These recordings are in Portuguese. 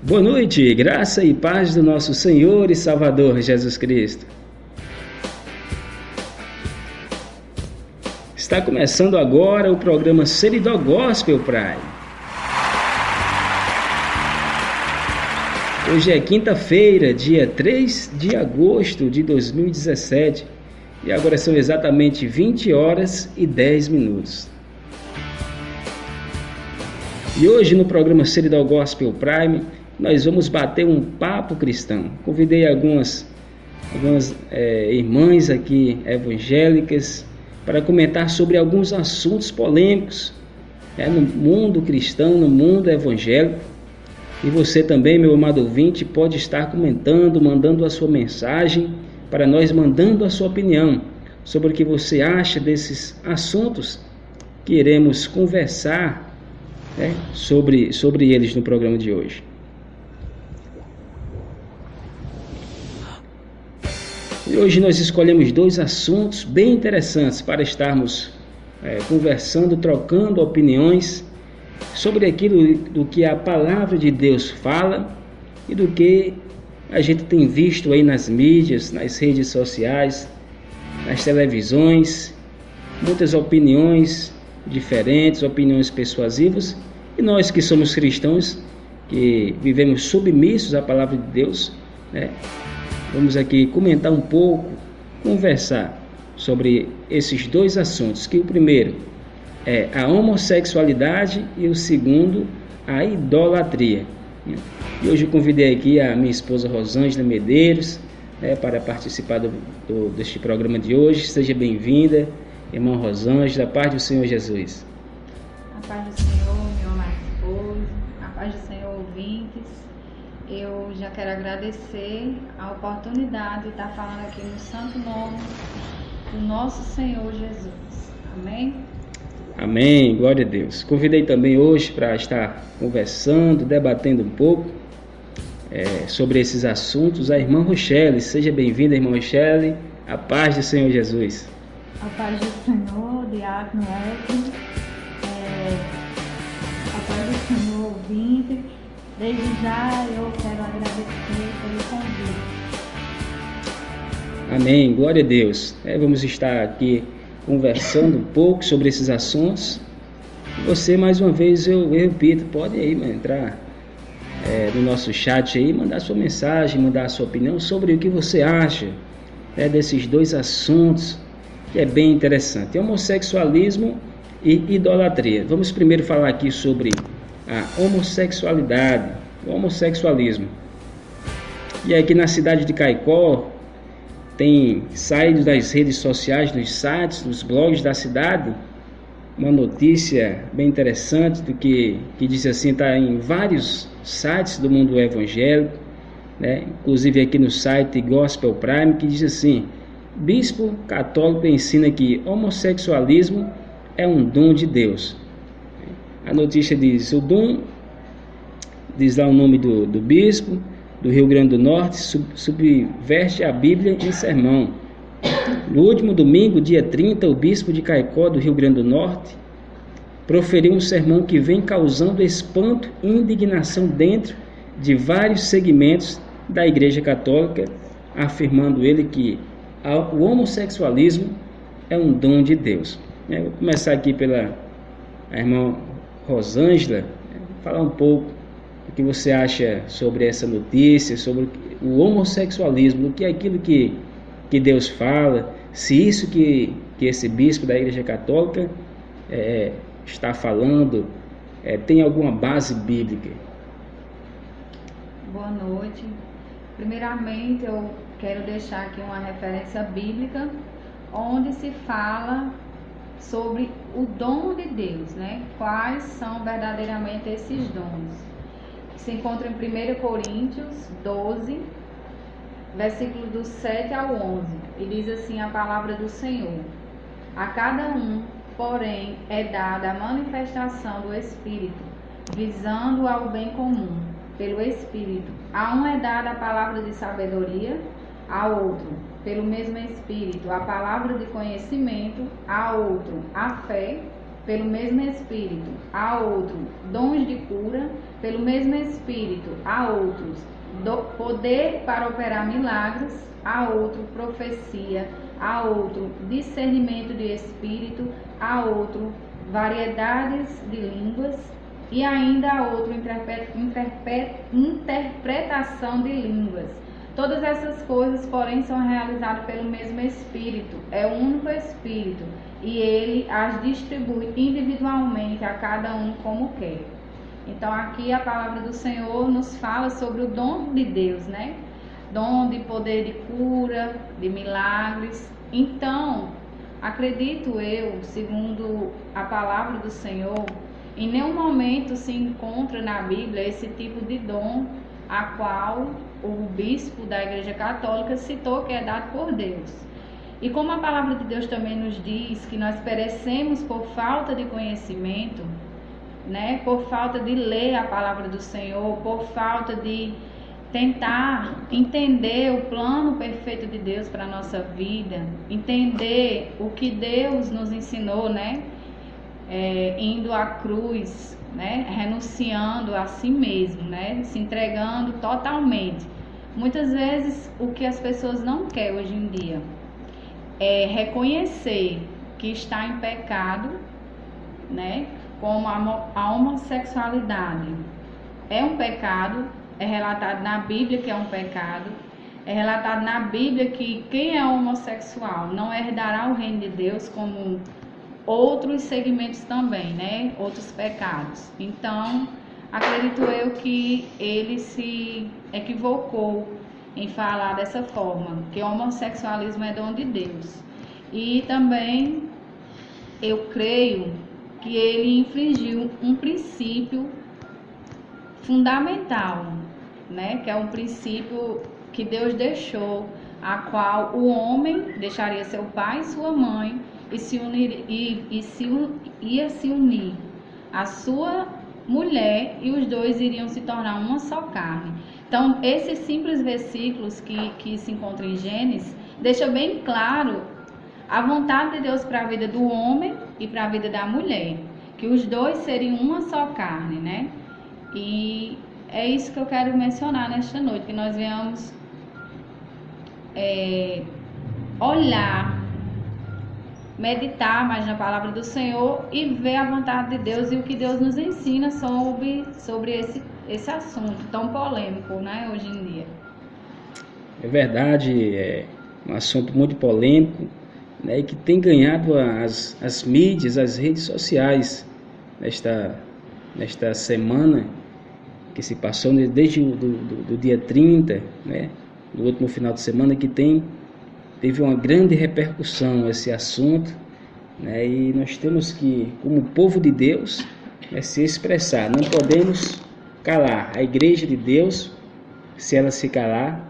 Boa noite, graça e paz do nosso Senhor e Salvador Jesus Cristo. Está começando agora o programa Seridó Gospel Prime. Hoje é quinta-feira, dia 3 de agosto de 2017 e agora são exatamente 20 horas e 10 minutos. E hoje no programa Seridó Gospel Prime nós vamos bater um papo cristão. Convidei algumas irmãs aqui evangélicas para comentar sobre alguns assuntos polêmicos no mundo cristão, no mundo evangélico. E você também, meu amado ouvinte, pode estar comentando, mandando a sua mensagem para nós, mandando a sua opinião sobre o que você acha desses assuntos que iremos conversar sobre eles no programa de hoje. E hoje nós escolhemos dois assuntos bem interessantes para estarmos conversando, trocando opiniões sobre aquilo do que a palavra de Deus fala e do que a gente tem visto aí nas mídias, nas redes sociais, nas televisões, muitas opiniões diferentes, opiniões persuasivas, e nós que somos cristãos, que vivemos submissos à palavra de Deus, vamos aqui comentar um pouco, conversar sobre esses dois assuntos, que o primeiro é a homossexualidade e o segundo, a idolatria. E hoje eu convidei aqui a minha esposa Rosângela Medeiros para participar deste programa de hoje. Seja bem-vinda, irmã Rosângela, a paz do Senhor Jesus. A paz do Senhor, meu amado esposo, a paz do Senhor, ouvintes. Eu já quero agradecer a oportunidade de estar falando aqui no santo nome do nosso Senhor Jesus. Amém? Amém, glória a Deus. Convidei também hoje para estar conversando, debatendo um pouco sobre esses assuntos a irmã Rochelle. Seja bem-vinda, irmã Rochelle. A paz do Senhor Jesus. A paz do Senhor, diácono Edson. A paz do Senhor, ouvinte. Desde já eu quero agradecer pelo convite. Amém, glória a Deus. Vamos estar aqui conversando um pouco sobre esses assuntos. Você, mais uma vez, eu repito, pode aí entrar no nosso chat aí, mandar sua mensagem, mandar a sua opinião sobre o que você acha desses dois assuntos, que é bem interessante: homossexualismo e idolatria. Vamos primeiro falar aqui sobre a homossexualidade, o homossexualismo. E aqui na cidade de Caicó tem saído das redes sociais, dos sites, dos blogs da cidade, uma notícia bem interessante do que diz assim, está em vários sites do mundo evangélico, inclusive aqui no site Gospel Prime, que diz assim: bispo católico ensina que homossexualismo é um dom de Deus. A notícia diz: o dom, diz lá o nome do bispo do Rio Grande do Norte, subverte a Bíblia em sermão. No último domingo, dia 30, o bispo de Caicó, do Rio Grande do Norte, proferiu um sermão que vem causando espanto e indignação dentro de vários segmentos da Igreja Católica, afirmando ele que o homossexualismo é um dom de Deus. Vou começar aqui pela irmã Rosângela, falar um pouco o que você acha sobre essa notícia, sobre o homossexualismo, o que é aquilo que Deus fala, se isso que esse bispo da Igreja Católica está falando tem alguma base bíblica. Boa noite. Primeiramente, eu quero deixar aqui uma referência bíblica, onde se fala sobre o dom de Deus, Quais são verdadeiramente esses dons? Se encontra em 1 Coríntios 12, versículos do 7 ao 11, e diz assim a palavra do Senhor: a cada um, porém, é dada a manifestação do Espírito, visando ao bem comum, pelo Espírito. A um é dada a palavra de sabedoria, a outro, pelo mesmo Espírito, a palavra de conhecimento, a outro, a fé, pelo mesmo Espírito, a outro dons de cura, pelo mesmo Espírito, a outros poder para operar milagres, a outro profecia, a outro discernimento de espírito, a outro variedades de línguas e ainda a outro interpretação de línguas. Todas essas coisas, porém, são realizadas pelo mesmo Espírito, é o único Espírito, e ele as distribui individualmente a cada um como quer. Então aqui a palavra do Senhor nos fala sobre o dom de Deus, né? Dom de poder de cura, de milagres. Então, acredito eu, segundo a palavra do Senhor, em nenhum momento se encontra na Bíblia esse tipo de dom a qual o bispo da Igreja Católica citou que é dado por Deus. E como a palavra de Deus também nos diz que nós perecemos por falta de conhecimento, né? Por falta de ler a palavra do Senhor, por falta de tentar entender o plano perfeito de Deus para a nossa vida, entender o que Deus nos ensinou, né? Indo à cruz, né? Renunciando a si mesmo, né? Se entregando totalmente. Muitas vezes o que as pessoas não querem hoje em dia é reconhecer que está em pecado, né? Como a homossexualidade é um pecado, é relatado na Bíblia que é um pecado, é relatado na Bíblia que quem é homossexual não herdará o reino de Deus, como outros segmentos também, né? Outros pecados. Então, acredito eu que ele se equivocou em falar dessa forma, que o homossexualismo é dom de Deus. E também eu creio que ele infringiu um princípio fundamental, né? Que é um princípio que Deus deixou, a qual o homem deixaria seu pai e sua mãe ia se unir à sua mulher e os dois iriam se tornar uma só carne. Então, esses simples versículos que se encontram em Gênesis deixa bem claro a vontade de Deus para a vida do homem e para a vida da mulher, que os dois seriam uma só carne, né? E é isso que eu quero mencionar nesta noite, que nós venhamos olhar, meditar mais na palavra do Senhor e ver a vontade de Deus e o que Deus nos ensina sobre esse assunto tão polêmico, né, hoje em dia. É verdade, é um assunto muito polêmico, né, e que tem ganhado as mídias, as redes sociais nesta semana que se passou desde do dia 30, né, do último final de semana, que teve uma grande repercussão esse assunto, né, e nós temos que, como povo de Deus, né, se expressar. Não podemos calar. A igreja de Deus, se ela se calar,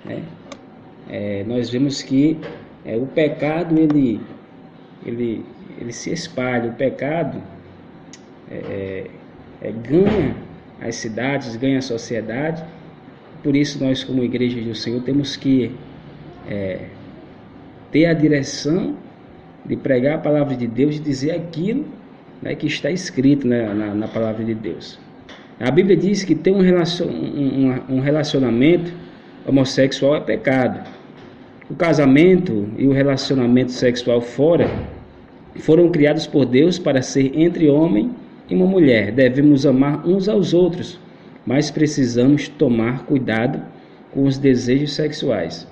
né, nós vemos que o pecado ele se espalha. O pecado ganha as cidades, ganha a sociedade. Por isso nós, como igreja do Senhor, temos que ter a direção de pregar a palavra de Deus e dizer aquilo, né, que está escrito, né, na palavra de Deus. A Bíblia diz que ter um relacionamento homossexual é pecado. O casamento e o relacionamento sexual foram criados por Deus para ser entre homem e uma mulher. Devemos amar uns aos outros, mas precisamos tomar cuidado com os desejos sexuais.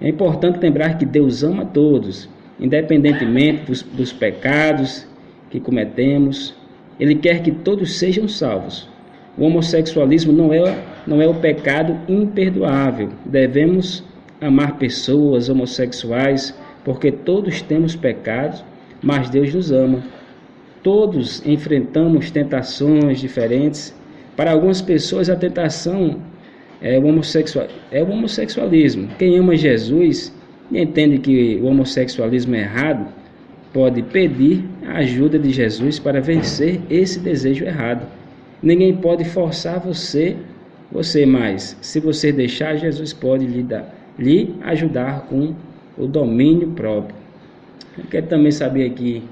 É importante lembrar que Deus ama todos, independentemente dos pecados que cometemos. Ele quer que todos sejam salvos. O homossexualismo não é o pecado imperdoável. Devemos amar pessoas homossexuais, porque todos temos pecados, mas Deus nos ama. Todos enfrentamos tentações diferentes. Para algumas pessoas a tentação é o homossexualismo. Quem ama Jesus e entende que o homossexualismo é errado, pode pedir a ajuda de Jesus para vencer esse desejo errado. Ninguém pode forçar você, mas se você deixar, Jesus pode lhe ajudar com o domínio próprio. Eu quero também saber aqui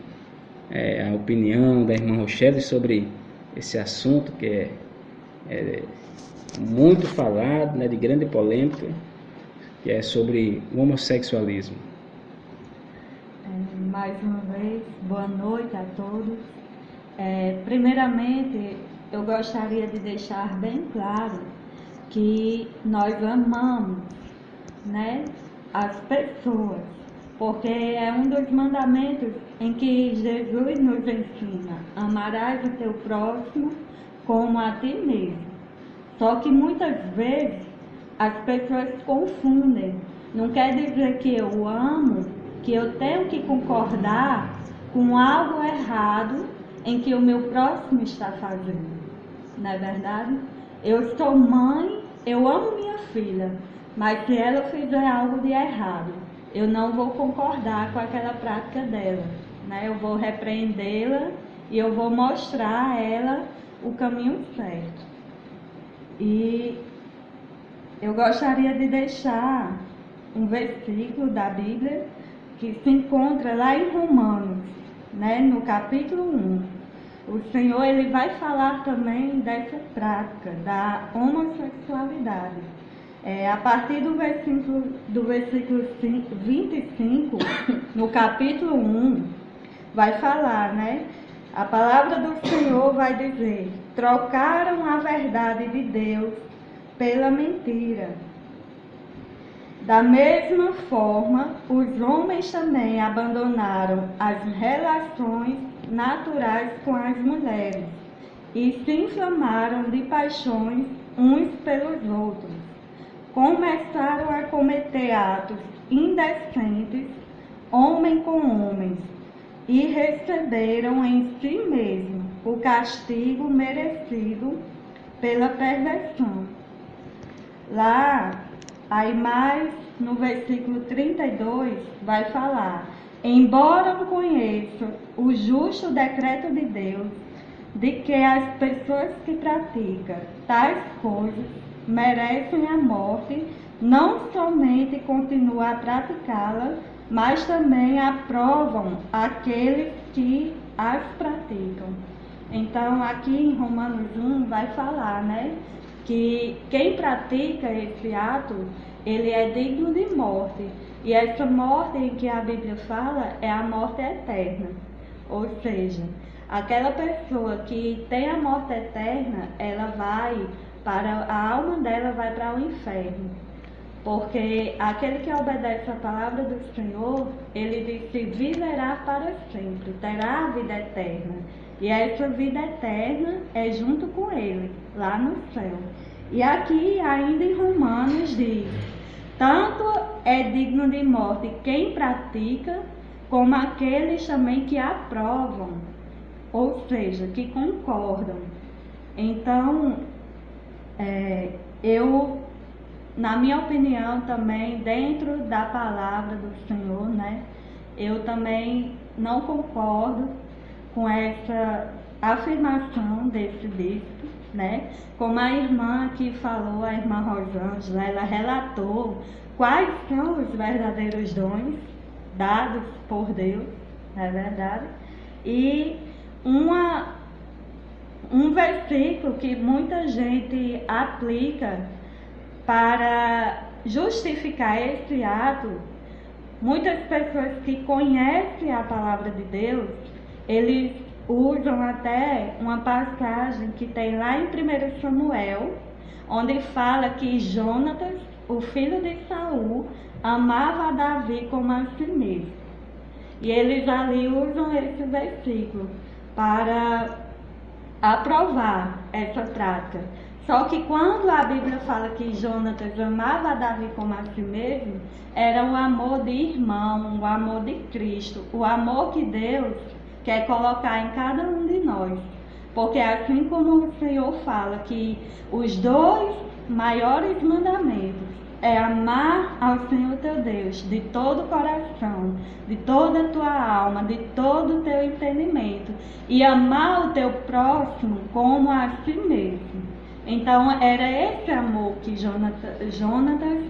a opinião da irmã Rochelle sobre esse assunto que é muito falado, né, de grande polêmica, que é sobre o homossexualismo. Mais uma vez, boa noite a todos. Primeiramente, eu gostaria de deixar bem claro que nós amamos, né, as pessoas, porque é um dos mandamentos em que Jesus nos ensina: amarás o teu próximo como a ti mesmo. Só que muitas vezes as pessoas confundem. Não quer dizer que eu amo, que eu tenho que concordar com algo errado em que o meu próximo está fazendo. Não é verdade? Eu sou mãe, eu amo minha filha, mas se ela fizer algo de errado, eu não vou concordar com aquela prática dela, né? Eu vou repreendê-la e eu vou mostrar a ela o caminho certo. E eu gostaria de deixar um versículo da Bíblia que se encontra lá em Romanos, né, no capítulo 1. O Senhor, ele vai falar também dessa prática da homossexualidade. A partir do versículo 25, no capítulo 1, vai falar, né? A palavra do Senhor vai dizer: trocaram a verdade de Deus pela mentira. Da mesma forma, os homens também abandonaram as relações naturais com as mulheres e se inflamaram de paixões uns pelos outros. Começaram a cometer atos indecentes, homem com homens, e receberam em si mesmo o castigo merecido pela perversão. Lá, aí mais no versículo 32, vai falar: embora não conheçam o justo decreto de Deus, de que as pessoas que praticam tais coisas merecem a morte, não somente continuam a praticá-la, mas também aprovam aqueles que as praticam. Então, aqui em Romanos 1 vai falar, né, que quem pratica esse ato, ele é digno de morte. E essa morte em que a Bíblia fala é a morte eterna. Ou seja, aquela pessoa que tem a morte eterna, a alma dela vai para o inferno. Porque aquele que obedece a palavra do Senhor, ele diz que viverá para sempre, terá a vida eterna. E essa vida eterna é junto com ele, lá no céu. E aqui, ainda em Romanos, diz: tanto é digno de morte quem pratica, como aqueles também que aprovam, ou seja, que concordam. Então, na minha opinião também, dentro da palavra do Senhor, né, eu também não concordo com essa afirmação desse bispo, né? Como a irmã que falou, a irmã Rosângela, ela relatou quais são os verdadeiros dons dados por Deus, não é verdade? E um versículo que muita gente aplica para justificar esse ato, muitas pessoas que conhecem a palavra de Deus, eles usam até uma passagem que tem lá em 1 Samuel, onde fala que Jonatas, o filho de Saul, amava a Davi como a si mesmo. E eles ali usam esse versículo para aprovar essa prática. Só que quando a Bíblia fala que Jonatas amava a Davi como a si mesmo, era o amor de irmão, o amor de Cristo, o amor que Deus quer colocar em cada um de nós. Porque assim como o Senhor fala que os 2 maiores mandamentos é amar ao Senhor teu Deus de todo o coração, de toda a tua alma, de todo o teu entendimento, e amar o teu próximo como a si mesmo. Então era esse amor que Jonatas